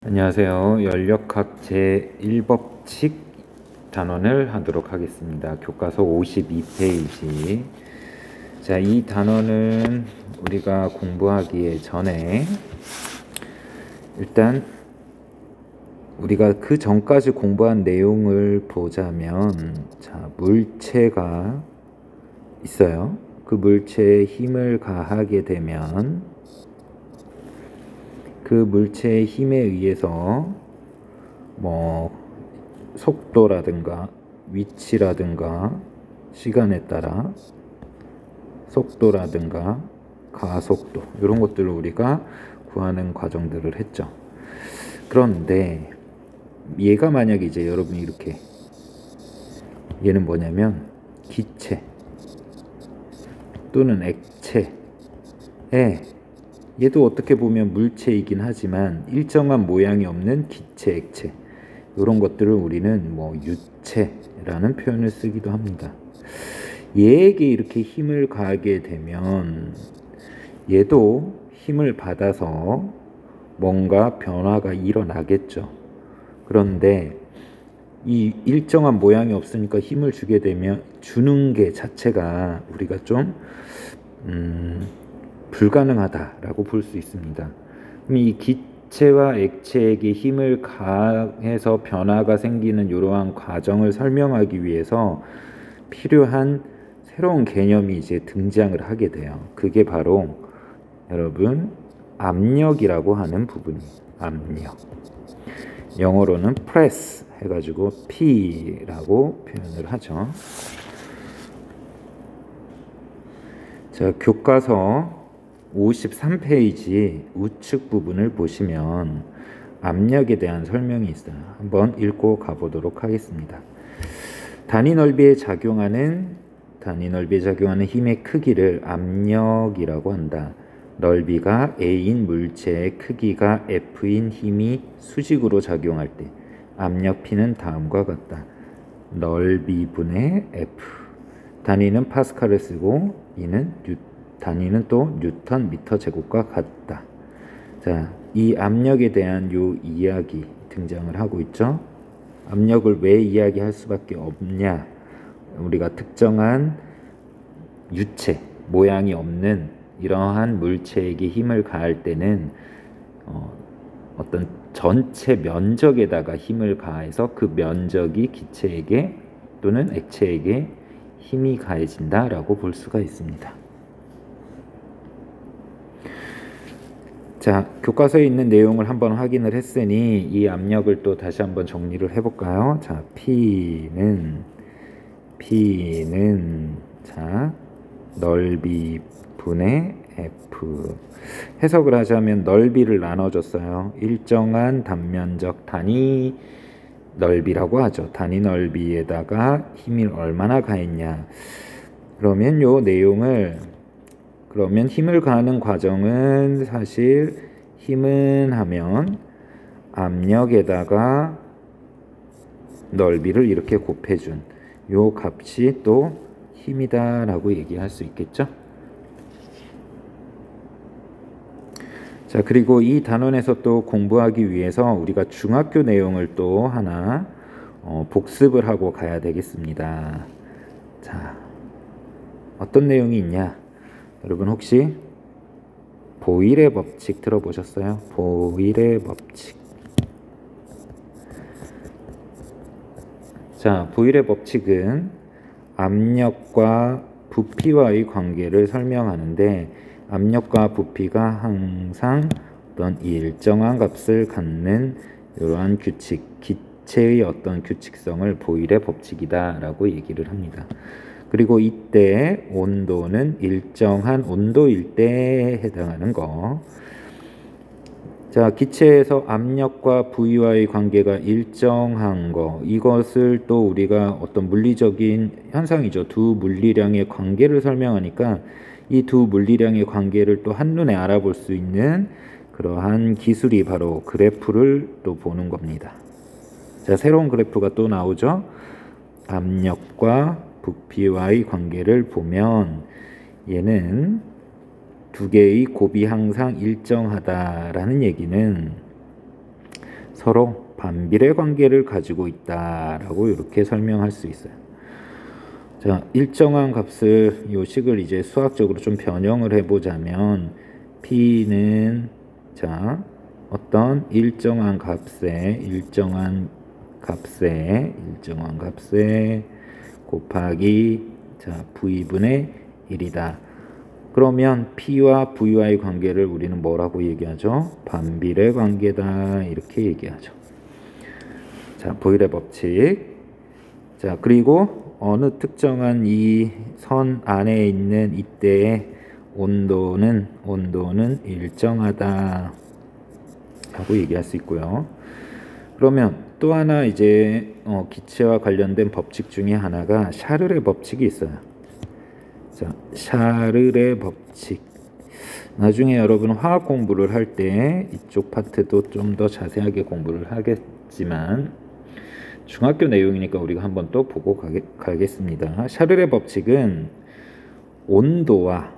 안녕하세요. 연력학 제1법칙 단원을 하도록 하겠습니다. 교과서 52페이지. 자, 이 단원은 우리가 공부하기 전에 일단 우리가 그 전까지 공부한 내용을 보자면, 자, 물체가 있어요. 그 물체에 힘을 가하게 되면 그 물체의 힘에 의해서 속도라든가 위치라든가 시간에 따라 속도라든가 가속도 이런 것들을 우리가 구하는 과정들을 했죠. 그런데 얘가 만약에 이제 여러분이 이렇게, 얘는 뭐냐면 기체 또는 액체에, 얘도 어떻게 보면 물체이긴 하지만 일정한 모양이 없는 기체, 액체, 이런 것들을 우리는 유체라는 표현을 쓰기도 합니다. 얘에게 이렇게 힘을 가하게 되면 얘도 힘을 받아서 뭔가 변화가 일어나겠죠. 그런데 이 일정한 모양이 없으니까 힘을 주게 되면 주는 게 자체가 우리가 좀 불가능하다라고 볼 수 있습니다. 그럼 이 기체와 액체에게 힘을 가해서 변화가 생기는 이러한 과정을 설명하기 위해서 필요한 새로운 개념이 이제 등장을 하게 돼요. 그게 바로 여러분 압력이라고 하는 부분이에요. 압력. 영어로는 press 해가지고 P라고 표현을 하죠. 자, 교과서 53페이지 우측 부분을 보시면 압력에 대한 설명이 있어요. 한번 읽고 가보도록 하겠습니다. 단위 넓이에 작용하는 힘의 크기를 압력이라고 한다. 넓이가 A인 물체의 크기가 F인 힘이 수직으로 작용할 때 압력 P는 다음과 같다. 넓이 분의 F. 단위는 파스칼을 쓰고 단위는 또 뉴턴 미터 제곱과 같다. 자, 이 압력에 대한 요 이야기 등장을 하고 있죠. 압력을 왜 이야기할 수밖에 없냐? 우리가 특정한 유체, 모양이 없는 이러한 물체에게 힘을 가할 때는 어떤 전체 면적에다가 힘을 가해서 그 면적이 기체에게 또는 액체에게 힘이 가해진다라고 볼 수가 있습니다. 자, 교과서에 있는 내용을 한번 확인을 했으니 이 압력을 또 다시 한번 정리를 해볼까요? 자, P는 자, 넓이 분의 F. 해석을 하자면 넓이를 나눠줬어요. 일정한 단면적 단위 넓이라고 하죠. 단위 넓이에다가 힘이 얼마나 가했냐. 그러면 요 내용을, 그러면 힘을 가하는 과정은 사실 힘은 하면 압력에다가 넓이를 이렇게 곱해준 요 값이 또 힘이다 라고 얘기할 수 있겠죠. 자, 그리고 이 단원에서 또 공부하기 위해서 우리가 중학교 내용을 또 하나 복습을 하고 가야 되겠습니다. 자, 어떤 내용이 있냐? 여러분 혹시 보일의 법칙 들어보셨어요? 보일의 법칙. 자, 보일의 법칙은 압력과 부피와의 관계를 설명하는데, 압력과 부피가 항상 어떤 일정한 값을 갖는 이러한 규칙, 기체의 어떤 규칙성을 보일의 법칙이다 라고 얘기를 합니다. 그리고 이때 온도는 일정한 온도일 때에 해당하는 거. 자, 기체에서 압력과 부위와의 관계가 일정한 거, 이것을 또 우리가 어떤 물리적인 현상이죠. 두 물리량의 관계를 설명하니까 이 두 물리량의 관계를 또 한눈에 알아볼 수 있는 그러한 기술이 바로 그래프를 또 보는 겁니다. 자, 새로운 그래프가 또 나오죠. 압력과 부피와의 관계를 보면 얘는 두 개의 곱이 항상 일정하다라는 얘기는 서로 반비례 관계를 가지고 있다라고 이렇게 설명할 수 있어요. 자, 일정한 값을 요 식을 이제 수학적으로 좀 변형을 해보자면 P는 자 어떤 일정한 값에 곱하기 자 V분의 1이다. 그러면 P와 V와의 관계를 우리는 뭐라고 얘기하죠? 반비례 관계다 이렇게 얘기하죠. 자, 보일의 법칙. 자, 그리고 어느 특정한 이 선 안에 있는 이때의 온도는 일정하다 라고 얘기할 수 있고요. 그러면 또 하나 이제 기체와 관련된 법칙 중에 하나가 샤를의 법칙이 있어요. 자, 샤를의 법칙. 나중에 여러분 화학 공부를 할 때 이쪽 파트도 좀 더 자세하게 공부를 하겠지만 중학교 내용이니까 우리가 한번 또 보고 가겠습니다. 샤를의 법칙은 온도와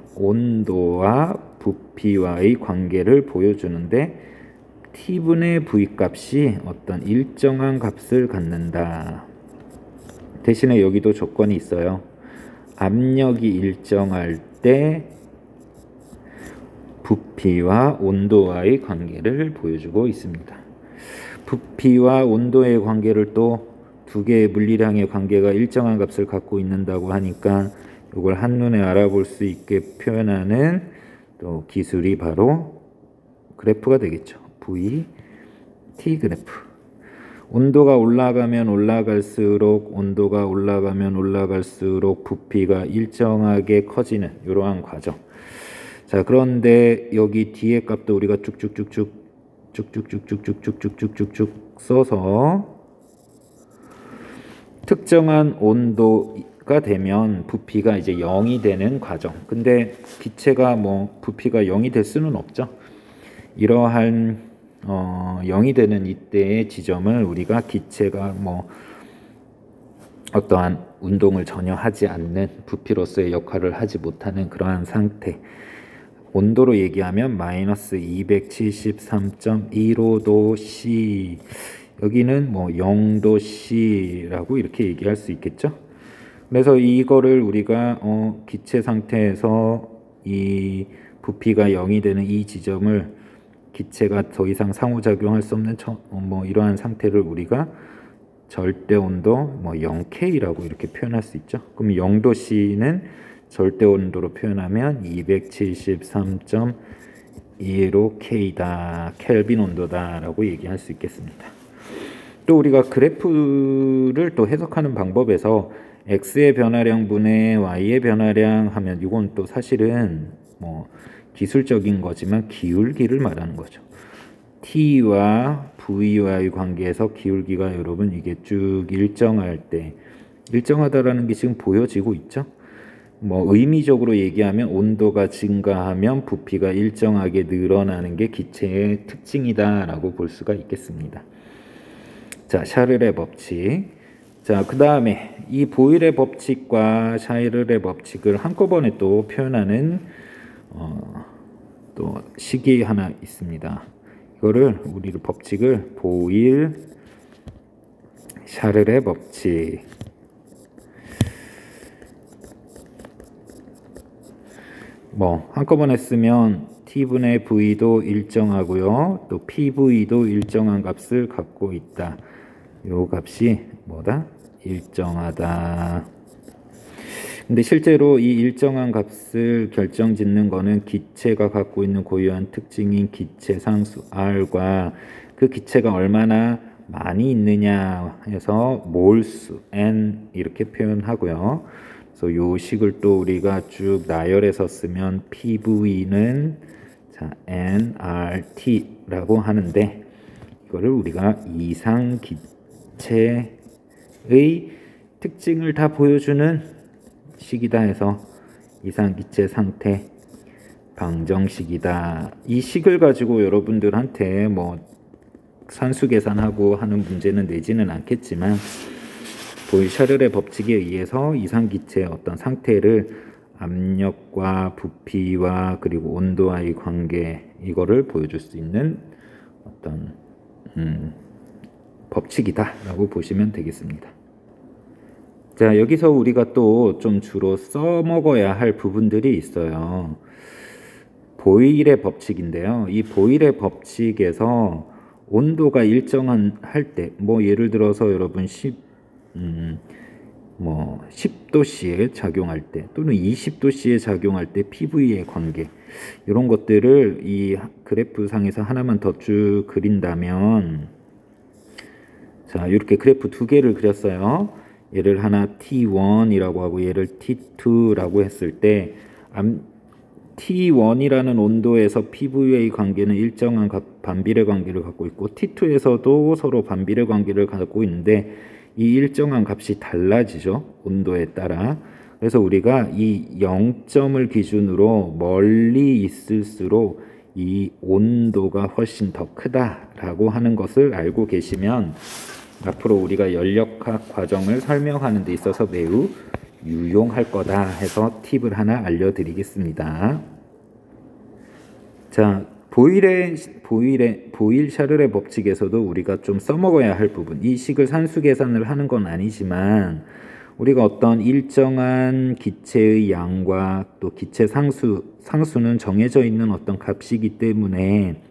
부피와의 관계를 보여주는데 T분의 V 값이 어떤 일정한 값을 갖는다. 대신에 여기도 조건이 있어요. 압력이 일정할 때 부피와 온도와의 관계를 보여주고 있습니다. 부피와 온도의 관계를 또 두 개의 물리량의 관계가 일정한 값을 갖고 있는다고 하니까 이걸 한눈에 알아볼 수 있게 표현하는 또 기술이 바로 그래프가 되겠죠. V, T 그래프. 온도가 올라가면 올라갈수록 부피가 일정하게 커지는 이러한 과정. 자, 그런데 여기 뒤에 값도 우리가 쭉쭉쭉쭉 써서 특정한 온도가 되면 부피가 이제 0이 되는 과정. 근데 기체가 뭐 부피가 0이 될 수는 없죠. 이러한 0이 되는 이때의 지점을 우리가 기체가 뭐 어떠한 운동을 전혀 하지 않는 부피로서의 역할을 하지 못하는 그러한 상태. 온도로 얘기하면 마이너스 273.15도 C, 여기는 뭐 0도 C라고 이렇게 얘기할 수 있겠죠. 그래서 이거를 우리가 기체 상태에서 이 부피가 0이 되는 이 지점을 기체가 더 이상 상호작용할 수 없는 뭐 이러한 상태를 우리가 절대 온도 뭐 0K라고 이렇게 표현할 수 있죠. 그럼 0도 C는 절대 온도로 표현하면 273.15K다. 켈빈 온도다라고 얘기할 수 있겠습니다. 또 우리가 그래프를 또 해석하는 방법에서 X의 변화량 분의 Y의 변화량 하면 이건 또 사실은 뭐 기술적인 거지만 기울기를 말하는 거죠. T와 V와의 관계에서 기울기가 여러분 이게 쭉 일정할 때 일정하다라는 게 지금 보여지고 있죠. 뭐 의미적으로 얘기하면 온도가 증가하면 부피가 일정하게 늘어나는 게 기체의 특징이다라고 볼 수가 있겠습니다. 자, 샤를의 법칙. 자, 그 다음에 이 보일의 법칙과 샤를의 법칙을 한꺼번에 또 표현하는 또 식이 하나 있습니다. 이거를 우리 법칙을 보일 샤를의 법칙. 뭐 한꺼번에 쓰면 T분의 V도 일정하고요. 또 PV도 일정한 값을 갖고 있다. 요 값이 뭐다? 일정하다. 근데 실제로 이 일정한 값을 결정짓는 거는 기체가 갖고 있는 고유한 특징인 기체 상수 R과 그 기체가 얼마나 많이 있느냐 해서 몰수 N 이렇게 표현하고요. 그래서 요 식을 또 우리가 쭉 나열해서 쓰면 PV는 자, nRT라고 하는데 이거를 우리가 이상 기체의 특징을 다 보여주는 식이다 해서 이상기체 상태 방정식이다. 이 식을 가지고 여러분들한테 뭐 산수 계산하고 하는 문제는 내지는 않겠지만 보일-샤를의 법칙에 의해서 이상기체의 어떤 상태를 압력과 부피와 그리고 온도와의 관계 이거를 보여줄 수 있는 어떤 법칙이다 라고 보시면 되겠습니다. 자, 여기서 우리가 또 좀 주로 써먹어야 할 부분들이 있어요. 보일의 법칙인데요. 이 보일의 법칙에서 온도가 일정한 할 때, 뭐 예를 들어서 여러분 10도씨에 작용할 때 또는 20도씨에 작용할 때 PV의 관계, 이런 것들을 이 그래프 상에서 하나만 더 쭉 그린다면, 자, 이렇게 그래프 두 개를 그렸어요. 얘를 하나 T1이라고 하고 얘를 T2라고 했을 때 T1이라는 온도에서 PV의 관계는 일정한 반비례 관계를 갖고 있고 T2에서도 서로 반비례 관계를 갖고 있는데 이 일정한 값이 달라지죠, 온도에 따라. 그래서 우리가 이 0점을 기준으로 멀리 있을수록 이 온도가 훨씬 더 크다라고 하는 것을 알고 계시면 앞으로 우리가 연력학 과정을 설명하는 데 있어서 매우 유용할 거다 해서 팁을 하나 알려드리겠습니다. 자, 보일-샤를의 법칙에서도 우리가 좀 써먹어야 할 부분, 이 식을 산수 계산을 하는 건 아니지만 우리가 어떤 일정한 기체의 양과 또 기체 상수는 정해져 있는 어떤 값이기 때문에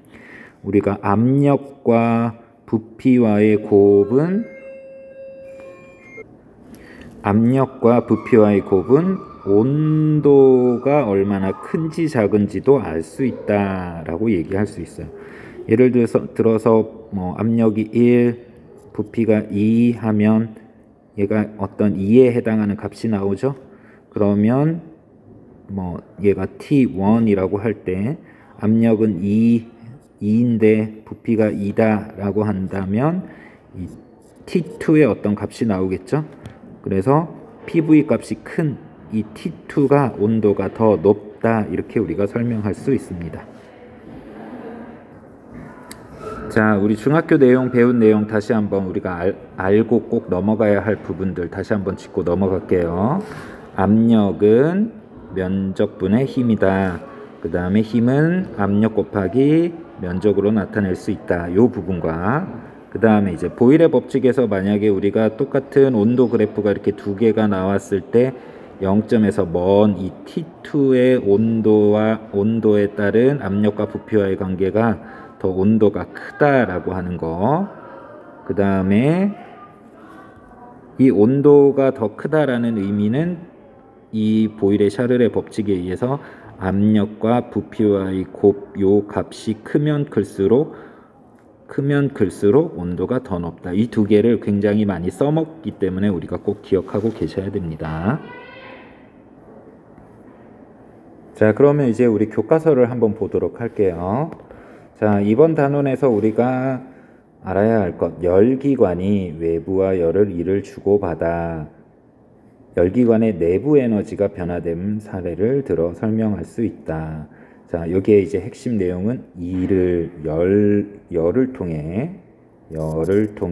우리가 압력과 부피와의 곱은 온도가 얼마나 큰지 작은지도 알 수 있다라고 얘기할 수 있어요. 예를 들어서 뭐 압력이 1, 부피가 2 하면 얘가 어떤 2에 해당하는 값이 나오죠. 그러면 뭐 얘가 T1이라고 할 때 압력은 2인데 부피가 2다 라고 한다면 이 T2의 어떤 값이 나오겠죠. 그래서 PV 값이 큰 이 T2가 온도가 더 높다, 이렇게 우리가 설명할 수 있습니다. 자, 우리 중학교 내용 배운 내용 다시 한번 우리가 알고 꼭 넘어가야 할 부분들 다시 한번 짚고 넘어갈게요. 압력은 면적분의 힘이다. 그 다음에 힘은 압력 곱하기 면적으로 나타낼 수 있다. 이 부분과 그 다음에 이제 보일의 법칙에서 만약에 우리가 똑같은 온도 그래프가 이렇게 두 개가 나왔을 때 0점에서 먼 이 T2의 온도에 따른 압력과 부피와의 관계가 더 온도가 크다라고 하는 거. 그 다음에 이 온도가 더 크다라는 의미는 이 보일의-샤를의 법칙에 의해서 압력과 부피와의 요 값이 크면 클수록 온도가 더 높다. 이 두 개를 굉장히 많이 써먹기 때문에 우리가 꼭 기억하고 계셔야 됩니다. 자, 그러면 이제 우리 교과서를 한번 보도록 할게요. 자, 이번 단원에서 우리가 알아야 할 것, 열기관이 외부와 열을 이를 주고받아 열기관의 내부 에너지가 변화됨 사례를 들어 설명할 수 있다. 자, 여기에 이제 핵심 내용은 열을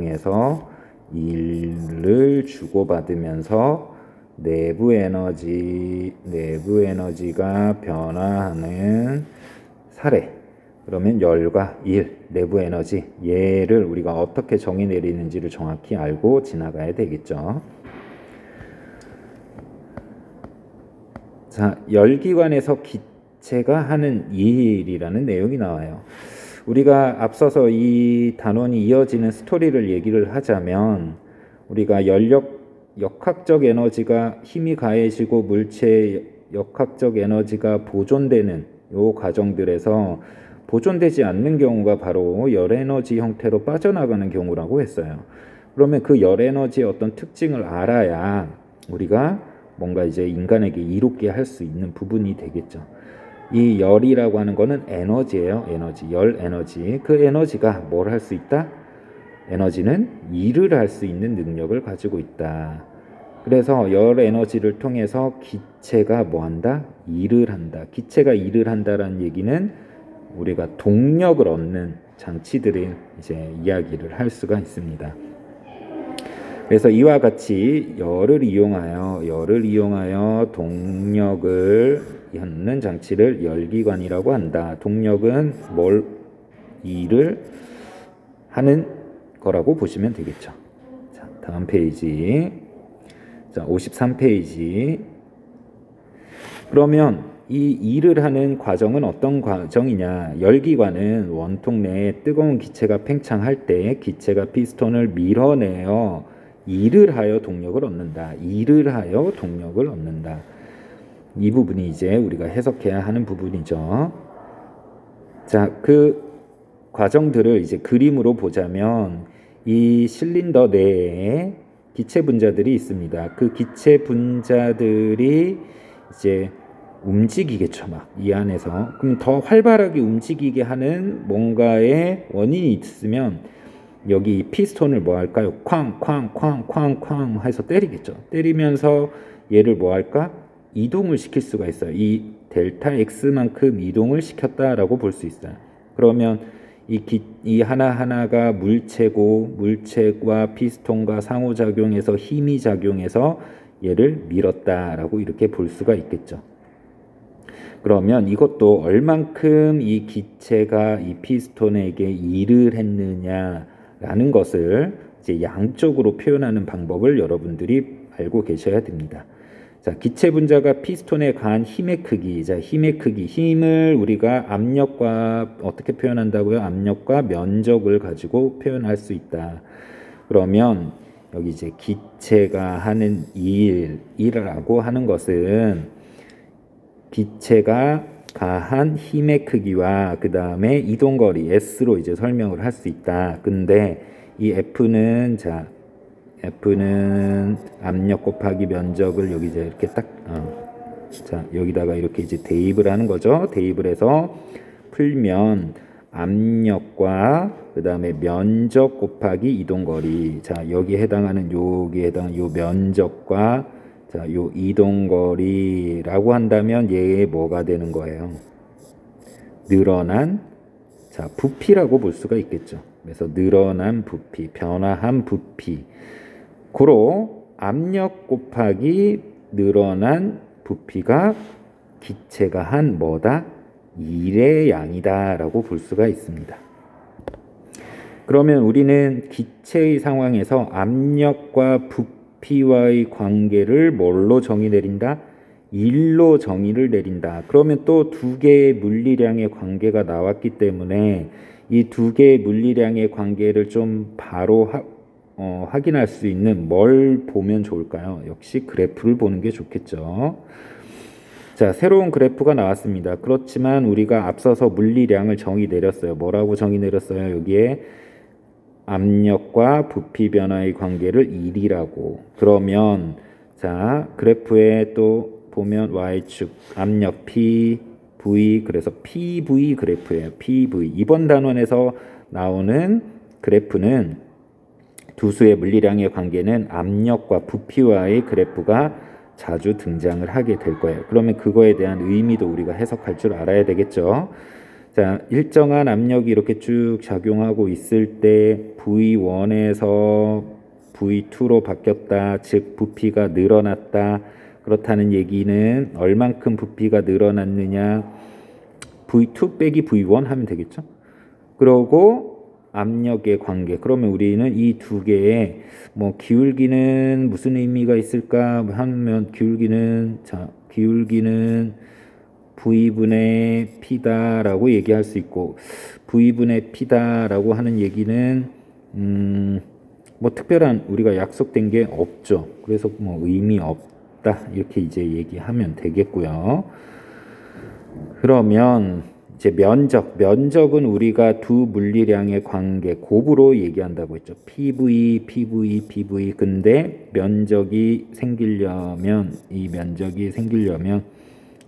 통해서 일을 주고받으면서 내부 에너지가 변화하는 사례. 그러면 열과 일, 내부 에너지, 얘를 우리가 어떻게 정의 내리는지를 정확히 알고 지나가야 되겠죠. 자, 열기관에서 기체가 하는 일이라는 내용이 나와요. 우리가 앞서서 이 단원이 이어지는 스토리를 얘기를 하자면 우리가 역학적 에너지가 힘이 가해지고 물체의 역학적 에너지가 보존되는 요 과정들에서 보존되지 않는 경우가 바로 열에너지 형태로 빠져나가는 경우라고 했어요. 그러면 그 열에너지의 어떤 특징을 알아야 우리가 뭔가 이제 인간에게 이롭게 할 수 있는 부분이 되겠죠. 이 열이라고 하는 거는 에너지예요. 열 에너지. 그 에너지가 뭘 할 수 있다? 에너지는 일을 할 수 있는 능력을 가지고 있다. 그래서 열 에너지를 통해서 기체가 뭐 한다? 일을 한다. 기체가 일을 한다라는 얘기는 우리가 동력을 얻는 장치들을 이제 이야기를 할 수가 있습니다. 그래서 이와 같이 열을 이용하여 동력을 얻는 장치를 열기관이라고 한다. 동력은 일을 하는 거라고 보시면 되겠죠. 자, 다음 페이지. 자, 53페이지. 그러면 이 일을 하는 과정은 어떤 과정이냐? 열기관은 원통 내에 뜨거운 기체가 팽창할 때 기체가 피스톤을 밀어내어 일을 하여 동력을 얻는다. 일을 하여 동력을 얻는다. 이 부분이 이제 우리가 해석해야 하는 부분이죠. 자, 그 과정들을 이제 그림으로 보자면 이 실린더 내에 기체 분자들이 있습니다. 그 기체 분자들이 이제 움직이겠죠, 막 이 안에서. 그럼 더 활발하게 움직이게 하는 뭔가의 원인이 있으면 여기 피스톤을 뭐 할까요? 쾅쾅쾅쾅쾅 해서 때리겠죠. 때리면서 얘를 뭐 할까? 이동을 시킬 수가 있어요. 이 델타 X만큼 이동을 시켰다라고 볼 수 있어요. 그러면 이 하나하나가 물체고 물체와 피스톤과 상호작용해서 힘이 작용해서 얘를 밀었다라고 이렇게 볼 수가 있겠죠. 그러면 이것도 얼만큼 이 기체가 이 피스톤에게 일을 했느냐라는 것을 이제 양쪽으로 표현하는 방법을 여러분들이 알고 계셔야 됩니다. 자, 기체 분자가 피스톤에 가한 힘의 크기. 자, 힘의 크기. 힘을 우리가 압력과 어떻게 표현한다고요? 압력과 면적을 가지고 표현할 수 있다. 그러면 여기 이제 기체가 하는 일이라고 하는 것은 기체가 가한 힘의 크기와 그 다음에 이동거리 S로 이제 설명을 할 수 있다. 근데 이 F는 F는 압력 곱하기 면적을 여기 이제 이렇게 딱 자, 여기다가 이렇게 이제 대입을 하는 거죠. 대입을 해서 풀면 압력과 그 다음에 면적 곱하기 이동거리. 자, 여기에 해당하는 요 면적과 자, 요 이동거리라고 한다면 얘의 뭐가 되는 거예요? 늘어난 자, 부피라고 볼 수가 있겠죠. 그래서 늘어난 부피, 변화한 부피. 고로 압력 곱하기 늘어난 부피가 기체가 한 뭐다? 일의 양이다라고 볼 수가 있습니다. 그러면 우리는 기체의 상황에서 압력과 부피와의 관계를 뭘로 정의 내린다? 일로 정의를 내린다. 그러면 또 두 개의 물리량의 관계가 나왔기 때문에 이 두 개의 물리량의 관계를 좀 바로 확인할 수 있는 뭘 보면 좋을까요? 역시 그래프를 보는 게 좋겠죠. 자, 새로운 그래프가 나왔습니다. 그렇지만 우리가 앞서서 물리량을 정의 내렸어요. 뭐라고 정의 내렸어요? 여기에 압력과 부피 변화의 관계를 1이라고. 그러면 자, 그래프에 또 보면 Y축 압력 P, V, 그래서 PV 그래프예요. PV. 이번 단원에서 나오는 그래프는 두 수의 물리량의 관계는 압력과 부피와의 그래프가 자주 등장을 하게 될 거예요. 그러면 그거에 대한 의미도 우리가 해석할 줄 알아야 되겠죠. 자, 일정한 압력이 이렇게 쭉 작용하고 있을 때 V1에서 V2로 바뀌었다. 즉 부피가 늘어났다. 그렇다는 얘기는 얼만큼 부피가 늘어났느냐? V2 빼기 V1 하면 되겠죠. 그러고 압력의 관계. 그러면 우리는 이 두 개의 뭐 기울기는 무슨 의미가 있을까 하면 기울기는 V분의 P다라고 얘기할 수 있고 V분의 P다라고 하는 얘기는 뭐 특별한 우리가 약속된 게 없죠. 그래서 뭐 의미 없다 이렇게 이제 얘기하면 되겠고요. 그러면 이제 면적은 우리가 두 물리량의 관계 곱으로 얘기한다고 했죠. PV. 근데 면적이 생기려면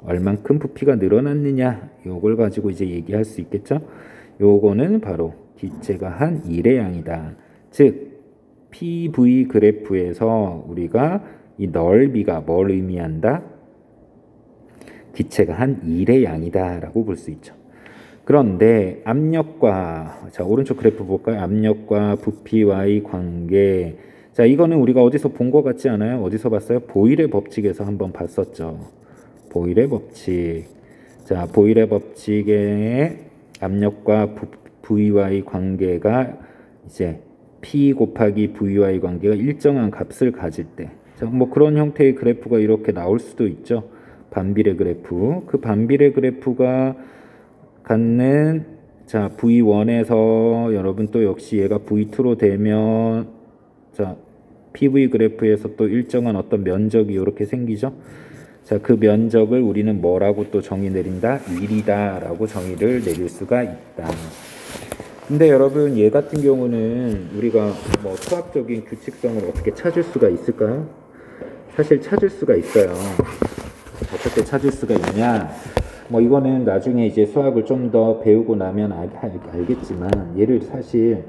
얼만큼 부피가 늘어났느냐 요걸 가지고 이제 얘기할 수 있겠죠. 요거는 바로 기체가 한 일의 양이다. 즉 PV 그래프에서 우리가 이 넓이가 뭘 의미한다? 기체가 한 일의 양이다 라고 볼 수 있죠. 그런데 압력과 자 오른쪽 그래프 볼까요? 압력과 부피와의 관계. 자 이거는 우리가 어디서 본 것 같지 않아요? 어디서 봤어요? 보일의 법칙에서 한번 봤었죠. 보일의 법칙. 자 보일의 법칙의 압력과 부피와의 관계가 이제 P 곱하기 V와의 관계가 일정한 값을 가질 때, 자, 뭐 그런 형태의 그래프가 이렇게 나올 수도 있죠. 반비례 그래프. 그 반비례 그래프가 갖는, 자, V1에서 여러분 또 역시 얘가 V2로 되면, 자, PV 그래프에서 또 일정한 어떤 면적이 이렇게 생기죠. 자, 그 면적을 우리는 뭐라고 또 정의 내린다? 1이다 라고 정의를 내릴 수가 있다. 근데 여러분, 얘 같은 경우는 우리가 뭐 수학적인 규칙성을 어떻게 찾을 수가 있을까요? 사실 찾을 수가 있어요. 어떻게 찾을 수가 있냐? 뭐 이거는 나중에 이제 수학을 좀 더 배우고 나면 알겠지만, 얘를 사실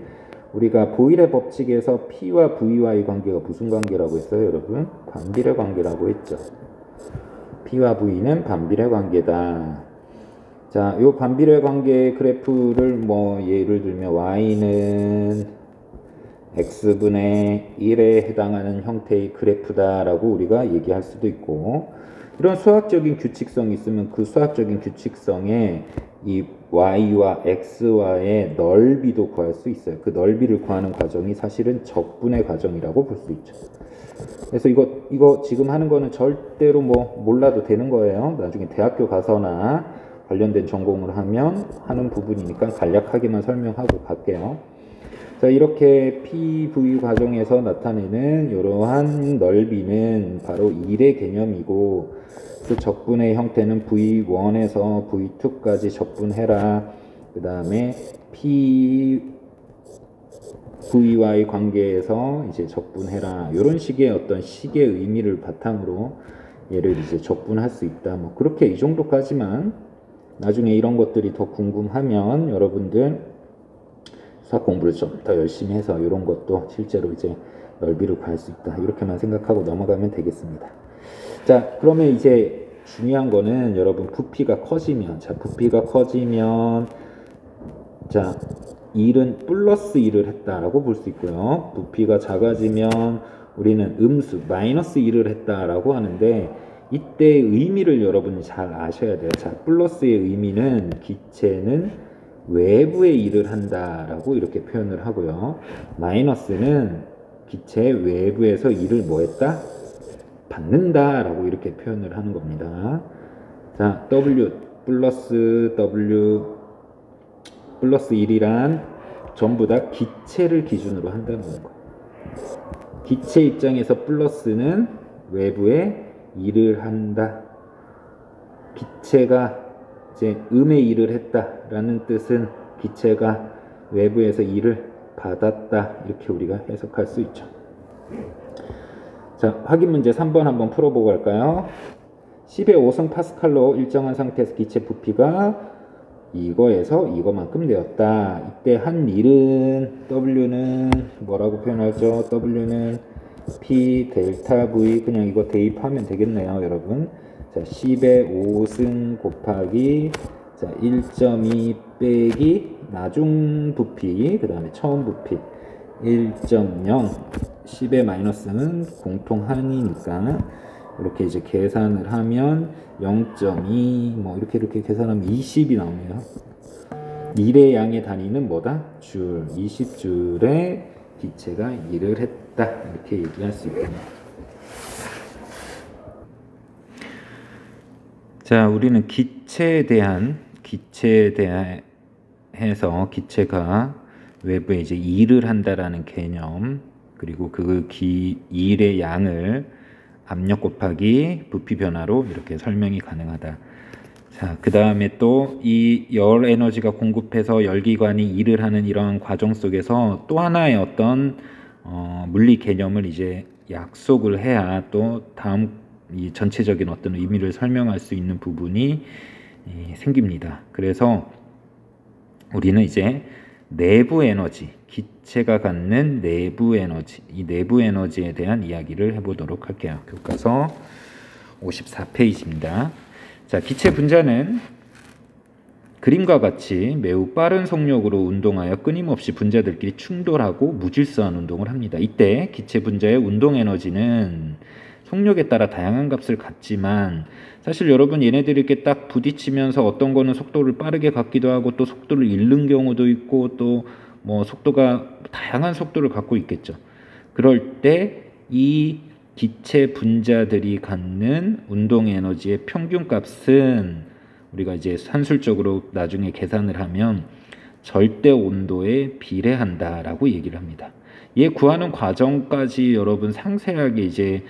우리가 보일의 법칙에서 P와 V와의 관계가 무슨 관계라고 했어요, 여러분? 반비례 관계라고 했죠. P와 V는 반비례 관계다. 자, 요 반비례 관계 그래프를 뭐 예를 들면 Y는 X분의 1에 해당하는 형태의 그래프다라고 우리가 얘기할 수도 있고, 이런 수학적인 규칙성이 있으면 그 수학적인 규칙성에 이 Y와 X와의 넓이도 구할 수 있어요. 그 넓이를 구하는 과정이 사실은 적분의 과정이라고 볼 수 있죠. 그래서 이거 지금 하는 거는 절대로 뭐 몰라도 되는 거예요. 나중에 대학교 가서나 관련된 전공을 하면 하는 부분이니까 간략하게만 설명하고 갈게요. 자, 이렇게 PV 과정에서 나타내는 이러한 넓이는 바로 1의 개념이고, 그 적분의 형태는 V1에서 V2까지 적분해라. 그 다음에 PV와의 관계에서 이제 적분해라. 이런 식의 어떤 식의 의미를 바탕으로 얘를 이제 적분할 수 있다. 뭐 그렇게 이 정도까지만, 나중에 이런 것들이 더 궁금하면 여러분들 수학 공부를 좀 더 열심히 해서 이런 것도 실제로 이제 넓이를 구할 수 있다. 이렇게만 생각하고 넘어가면 되겠습니다. 자, 그러면 이제 중요한 거는 여러분 부피가 커지면, 자, 부피가 커지면, 자, 1은 플러스 1을 했다라고 볼 수 있고요. 부피가 작아지면 우리는 음수 마이너스 1을 했다라고 하는데, 이때의 의미를 여러분이 잘 아셔야 돼요. 자, 플러스의 의미는 기체는 외부에 일을 한다라고 이렇게 표현을 하고요. 마이너스는 기체 외부에서 일을 뭐 했다? 받는다라고 이렇게 표현을 하는 겁니다. 자, W 플러스 1이란 전부 다 기체를 기준으로 한다는 거예요. 기체 입장에서 플러스는 외부에 일을 한다. 기체가 이제 음의 일을 했다라는 뜻은 기체가 외부에서 일을 받았다. 이렇게 우리가 해석할 수 있죠. 자, 확인 문제 3번 한번 풀어보고 갈까요? 10의 5승 파스칼로 일정한 상태에서 기체 부피가 이거에서 이거만큼 되었다. 이때 한 일은 W는 뭐라고 표현하죠? W는 P 델타 V, 그냥 이거 대입하면 되겠네요, 여러분. 자, 10의 5승 곱하기, 자, 1.2 빼기 나중 부피, 그 다음에 처음 부피 1.0, 10의 마이너스는 공통한이니까 이렇게 이제 계산을 하면 0.2, 뭐 이렇게 계산하면 20이 나오네요. 1의 양의 단위는 뭐다? 줄, 20줄의 기체가 일을 했다. 이렇게 얘기할 수 있겠네요. 자, 우리는 기체에 대해서 기체가 외부에 이제 일을 한다라는 개념, 그리고 그 일의 양을 압력 곱하기 부피 변화로 이렇게 설명이 가능하다. 자, 그 다음에 또 이 열 에너지가 공급해서 열기관이 일을 하는 이러한 과정 속에서 또 하나의 어떤 물리 개념을 이제 약속을 해야 또 다음 이 전체적인 어떤 의미를 설명할 수 있는 부분이 생깁니다. 그래서 우리는 이제 내부 에너지, 기체가 갖는 내부 에너지, 이 내부 에너지에 대한 이야기를 해보도록 할게요. 교과서 54페이지입니다. 자, 기체 분자는 그림과 같이 매우 빠른 속력으로 운동하여 끊임없이 분자들끼리 충돌하고 무질서한 운동을 합니다. 이때 기체 분자의 운동 에너지는 속력에 따라 다양한 값을 갖지만, 사실 여러분 얘네들이 이렇게 딱 부딪히면서 어떤 거는 속도를 빠르게 갖기도 하고 또 속도를 잃는 경우도 있고 또 뭐 속도가 다양한 속도를 갖고 있겠죠. 그럴 때 이 기체 분자들이 갖는 운동 에너지의 평균 값은 우리가 이제 산술적으로 나중에 계산을 하면 절대 온도에 비례한다라고 얘기를 합니다. 얘 구하는 과정까지 여러분 상세하게 이제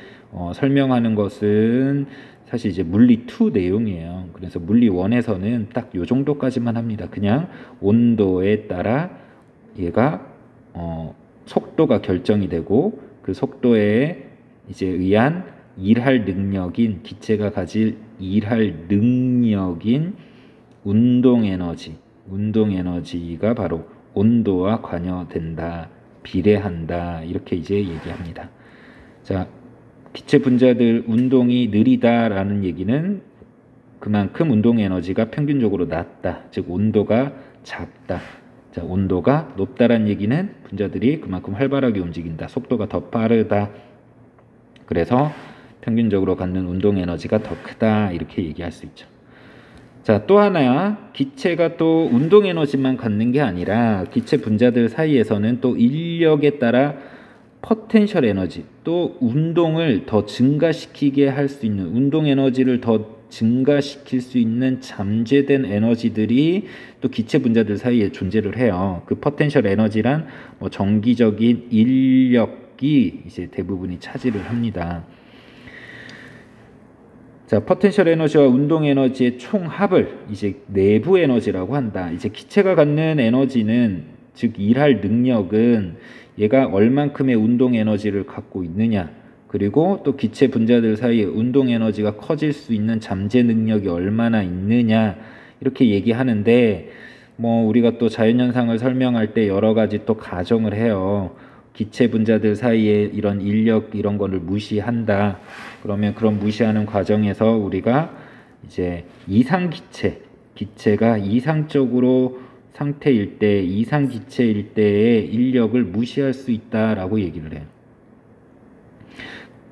설명하는 것은 사실 이제 물리 2 내용이에요. 그래서 물리 1에서는 딱 요 정도까지만 합니다. 그냥 온도에 따라 얘가 속도가 결정이 되고 그 스속도에 이제 의한 일할 능력인 기체가 가질 일할 능력인 운동 에너지가 바로 온도와 관여된다, 비례한다 이렇게 이제 얘기합니다. 자, 기체 분자들 운동이 느리다라는 얘기는 그만큼 운동 에너지가 평균적으로 낮다, 즉 온도가 작다. 자, 온도가 높다란 얘기는 분자들이 그만큼 활발하게 움직인다, 속도가 더 빠르다. 그래서 평균적으로 갖는 운동 에너지가 더 크다 이렇게 얘기할 수 있죠. 자, 또 하나 기체가 또 운동 에너지만 갖는 게 아니라 기체 분자들 사이에서는 또 인력에 따라 포텐셜 에너지, 또 운동을 더 증가시키게 할 수 있는, 운동 에너지를 더 증가시킬 수 있는 잠재된 에너지들이 또 기체 분자들 사이에 존재를 해요. 그 포텐셜 에너지란 뭐 정기적인 인력이 이제 대부분이 차지를 합니다. 자, 포텐셜 에너지와 운동 에너지의 총합을 이제 내부 에너지라고 한다. 이제 기체가 갖는 에너지는, 즉 일할 능력은 얘가 얼만큼의 운동 에너지를 갖고 있느냐, 그리고 또 기체 분자들 사이에 운동 에너지가 커질 수 있는 잠재 능력이 얼마나 있느냐 이렇게 얘기하는데, 뭐 우리가 또 자연현상을 설명할 때 여러 가지 또 가정을 해요. 기체 분자들 사이에 이런 인력 이런 거를 무시한다. 그러면 그런 무시하는 과정에서 우리가 이제 기체가 이상적으로 상태일 때, 이상 기체일 때의 인력을 무시할 수 있다라고 얘기를 해요.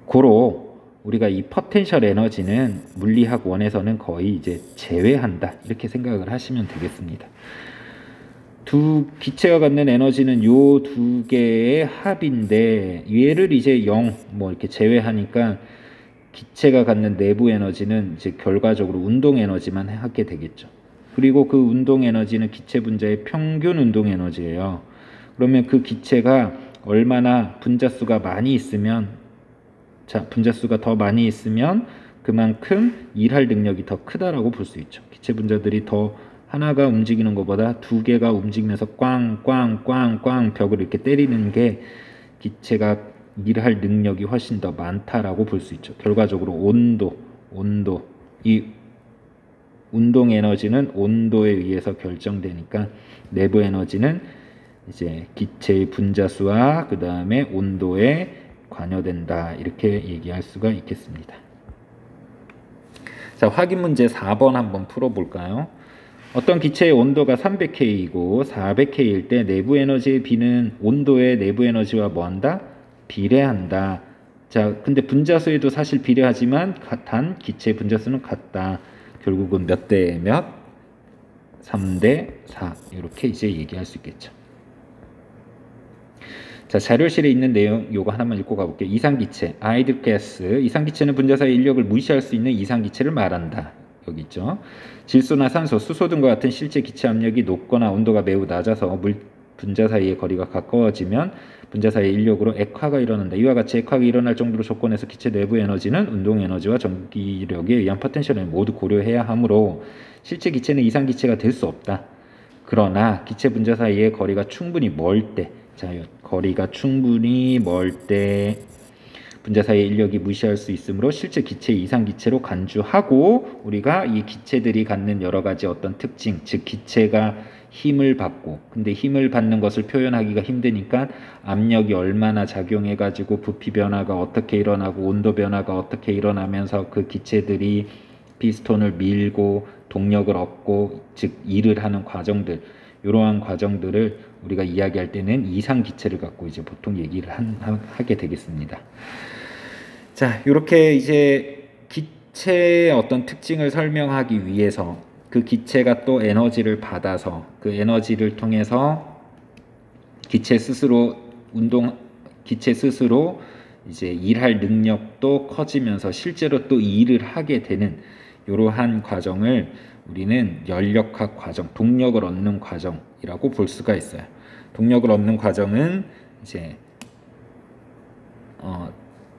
고로 우리가 이 포텐셜 에너지는 물리학 1에서는 거의 이제 제외한다 이렇게 생각을 하시면 되겠습니다. 두 기체가 갖는 에너지는 요 두 개의 합인데, 얘를 이제 0 뭐 이렇게 제외하니까 기체가 갖는 내부 에너지는 이제 결과적으로 운동 에너지만 하게 되겠죠. 그리고 그 운동 에너지는 기체 분자의 평균 운동 에너지예요. 그러면 그 기체가 얼마나 분자수가 많이 있으면, 자, 분자수가 더 많이 있으면 그만큼 일할 능력이 더 크다라고 볼 수 있죠. 기체 분자들이 더 하나가 움직이는 것보다 두 개가 움직이면서 꽝꽝꽝꽝 벽을 이렇게 때리는 게 기체가 일할 능력이 훨씬 더 많다라고 볼 수 있죠. 결과적으로 이 운동 에너지는 온도에 의해서 결정되니까 내부 에너지는 이제 기체의 분자수와 그 다음에 온도에 관여된다 이렇게 얘기할 수가 있겠습니다. 자, 확인 문제 4번 한번 풀어볼까요? 어떤 기체의 온도가 300K이고 400K일 때 내부 에너지의 B는 온도의 내부 에너지와 뭐한다? 비례한다. 자, 근데 분자수에도 사실 비례하지만 단 기체 분자수는 같다. 결국은 몇 대 몇? 3대 4 이렇게 이제 얘기할 수 있겠죠. 자, 자료실에 있는 내용 요거 하나만 읽고 가볼게요. 이상기체, 아이들 가스. 이상기체는 분자 사이 인력을 무시할 수 있는 이상기체를 말한다. 여기 있죠. 질소나 산소, 수소 등과 같은 실제 기체 압력이 높거나 온도가 매우 낮아서 분자 사이의 거리가 가까워지면 분자 사이의 인력으로 액화가 일어난다. 이와 같이 액화가 일어날 정도로 조건에서 기체 내부 에너지는 운동 에너지와 전기력에 의한 포텐셜을 모두 고려해야 하므로 실제 기체는 이상기체가 될 수 없다. 그러나 기체 분자 사이의 거리가 충분히 멀 때, 자, 거리가 충분히 멀 때 분자 사이의 인력이 무시할 수 있으므로 실제 기체 이상기체로 간주하고, 우리가 이 기체들이 갖는 여러 가지 어떤 특징, 즉 기체가 힘을 받고, 근데 힘을 받는 것을 표현하기가 힘드니까 압력이 얼마나 작용해 가지고 부피 변화가 어떻게 일어나고 온도 변화가 어떻게 일어나면서 그 기체들이 피스톤을 밀고 동력을 얻고, 즉 일을 하는 과정들, 이러한 과정들을 우리가 이야기할 때는 이상기체를 갖고 이제 보통 얘기를 하게 되겠습니다. 자, 이렇게 이제 기체의 어떤 특징을 설명하기 위해서 그 기체가 또 에너지를 받아서 그 에너지를 통해서 기체 스스로 이제 일할 능력도 커지면서 실제로 또 일을 하게 되는 이러한 과정을 우리는 연력학 과정, 동력을 얻는 과정이라고 볼 수가 있어요. 동력을 얻는 과정은 이제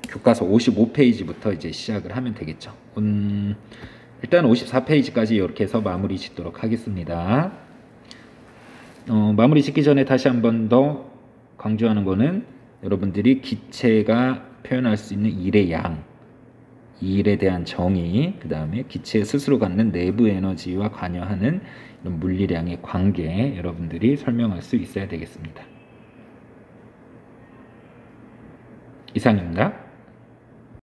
교과서 55페이지부터 이제 시작을 하면 되겠죠. 일단 54페이지까지 이렇게 해서 마무리 짓도록 하겠습니다. 마무리 짓기 전에 다시 한 번 더 강조하는 거는 여러분들이 기체가 표현할 수 있는 일의 양, 일에 대한 정의, 그 다음에 기체 스스로 갖는 내부 에너지와 관여하는 이런 물리량의 관계 여러분들이 설명할 수 있어야 되겠습니다. 이상입니다.